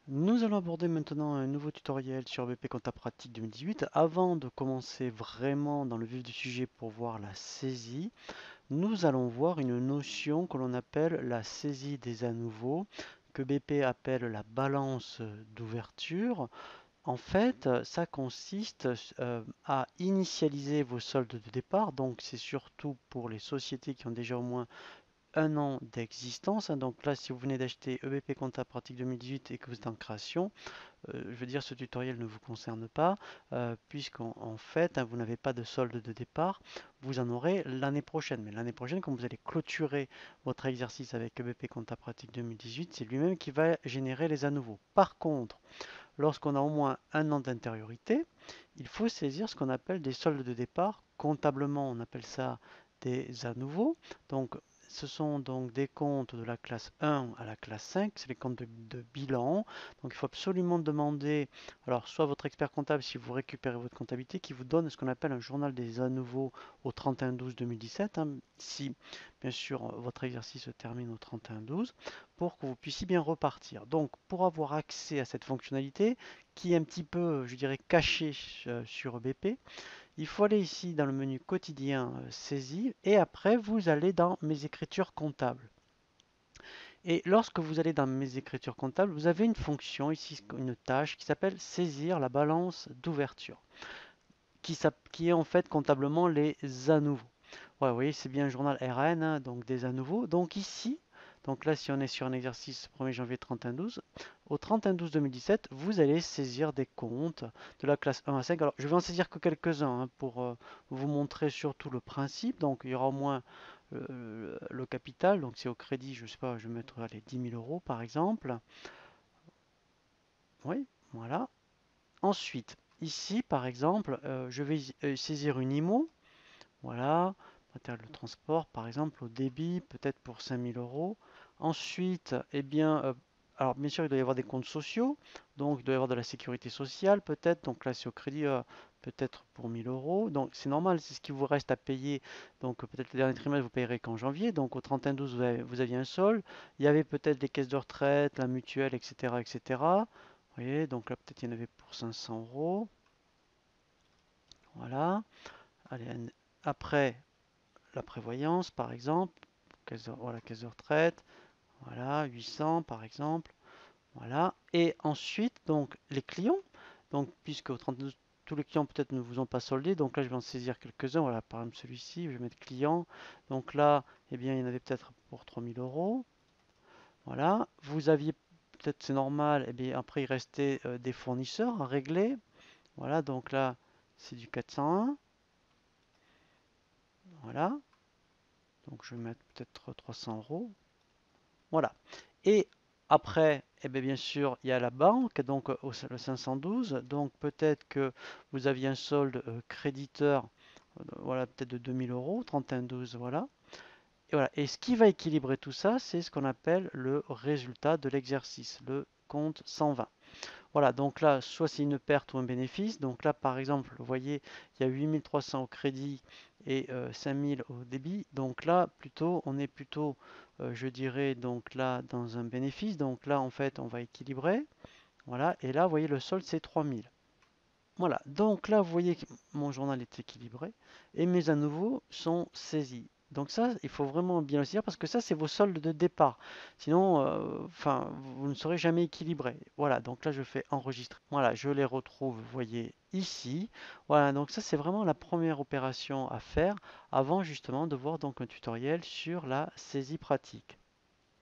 Nous allons aborder maintenant un nouveau tutoriel sur BP Compta Pratique 2018. Avant de commencer vraiment dans le vif du sujet pour voir la saisie, nous allons voir une notion que l'on appelle la saisie des à nouveaux, que BP appelle la balance d'ouverture. En fait, ça consiste à initialiser vos soldes de départ, donc c'est surtout pour les sociétés qui ont déjà au moins un an d'existence, hein. Donc là, si vous venez d'acheter EBP Compta Pratique 2018 et que vous êtes en création, je veux dire, ce tutoriel ne vous concerne pas, puisqu'en fait, hein, vous n'avez pas de solde de départ, vous en aurez l'année prochaine. Mais l'année prochaine, quand vous allez clôturer votre exercice avec EBP Compta Pratique 2018, c'est lui-même qui va générer les à nouveaux. Par contre, lorsqu'on a au moins un an d'intériorité, il faut saisir ce qu'on appelle des soldes de départ. Comptablement, on appelle ça des à nouveaux. Donc, ce sont donc des comptes de la classe 1 à la classe 5, c'est les comptes de bilan. Donc il faut absolument demander, alors soit votre expert comptable si vous récupérez votre comptabilité, qui vous donne ce qu'on appelle un journal des à nouveaux au 31/12/2017, hein, si bien sûr votre exercice se termine au 31/12, pour que vous puissiez bien repartir. Donc pour avoir accès à cette fonctionnalité, qui est un petit peu, je dirais, cachée sur BP, il faut aller ici dans le menu quotidien saisie et après vous allez dans mes écritures comptables. Et lorsque vous allez dans mes écritures comptables, vous avez une fonction ici, une tâche qui s'appelle saisir la balance d'ouverture, qui est en fait comptablement les à nouveaux. Ouais, vous voyez, c'est bien un journal RN, hein, donc des à nouveaux. Donc ici, donc là, si on est sur un exercice 1er janvier 31/12, au 31/12/2017, vous allez saisir des comptes de la classe 1 à 5. Alors, je vais en saisir que quelques-uns hein, pour vous montrer surtout le principe. Donc, il y aura au moins le capital. Donc, c'est au crédit, je ne sais pas, je vais mettre allez, 10 000 euros par exemple. Oui, voilà. Ensuite, ici, par exemple, je vais saisir une IMO. Voilà, matériel de transport, par exemple, au débit, peut-être pour 5 000 euros. Ensuite, eh bien, alors bien sûr, il doit y avoir des comptes sociaux, donc il doit y avoir de la sécurité sociale, peut-être. Donc là, c'est au crédit, peut-être pour 1 000 euros. Donc c'est normal, c'est ce qui vous reste à payer. Donc peut-être le dernier trimestre, vous payerez qu'en janvier. Donc au 31/12, vous aviez un solde. Il y avait peut-être les caisses de retraite, la mutuelle, etc., etc. Vous voyez, donc là, peut-être il y en avait pour 500 euros. Voilà. Allez, après, la prévoyance, par exemple, voilà, caisse de retraite, voilà, 800 par exemple, voilà. Et ensuite, donc, les clients, donc, puisque au 32, tous les clients peut-être ne vous ont pas soldé, donc là, je vais en saisir quelques-uns, voilà, par exemple celui-ci, je vais mettre client, donc là, eh bien, il y en avait peut-être pour 3 000 euros, voilà. Vous aviez, peut-être c'est normal, eh bien, après, il restait des fournisseurs à régler, voilà, donc là, c'est du 401, voilà, donc je vais mettre peut-être 300 euros, voilà. Et après, eh bien sûr, il y a la banque, donc le 512. Donc peut-être que vous aviez un solde créditeur, voilà, peut-être de 2 000 euros, 31/12, voilà. Et voilà. Et ce qui va équilibrer tout ça, c'est ce qu'on appelle le résultat de l'exercice, le compte 120. Voilà, donc là, soit c'est une perte ou un bénéfice. Donc là, par exemple, vous voyez, il y a 8 300 au crédit et 5 000 au débit. Donc là, plutôt, on est plutôt, je dirais, donc là, dans un bénéfice. Donc là, en fait, on va équilibrer. Voilà, et là, vous voyez, le solde, c'est 3 000. Voilà, donc là, vous voyez que mon journal est équilibré et mes à nouveau sont saisis. Donc ça, il faut vraiment bien le dire parce que ça, c'est vos soldes de départ. Sinon, enfin, vous ne serez jamais équilibré. Voilà, donc là, je fais enregistrer. Voilà, je les retrouve, vous voyez, ici. Voilà, donc ça, c'est vraiment la première opération à faire avant justement de voir donc un tutoriel sur la saisie pratique.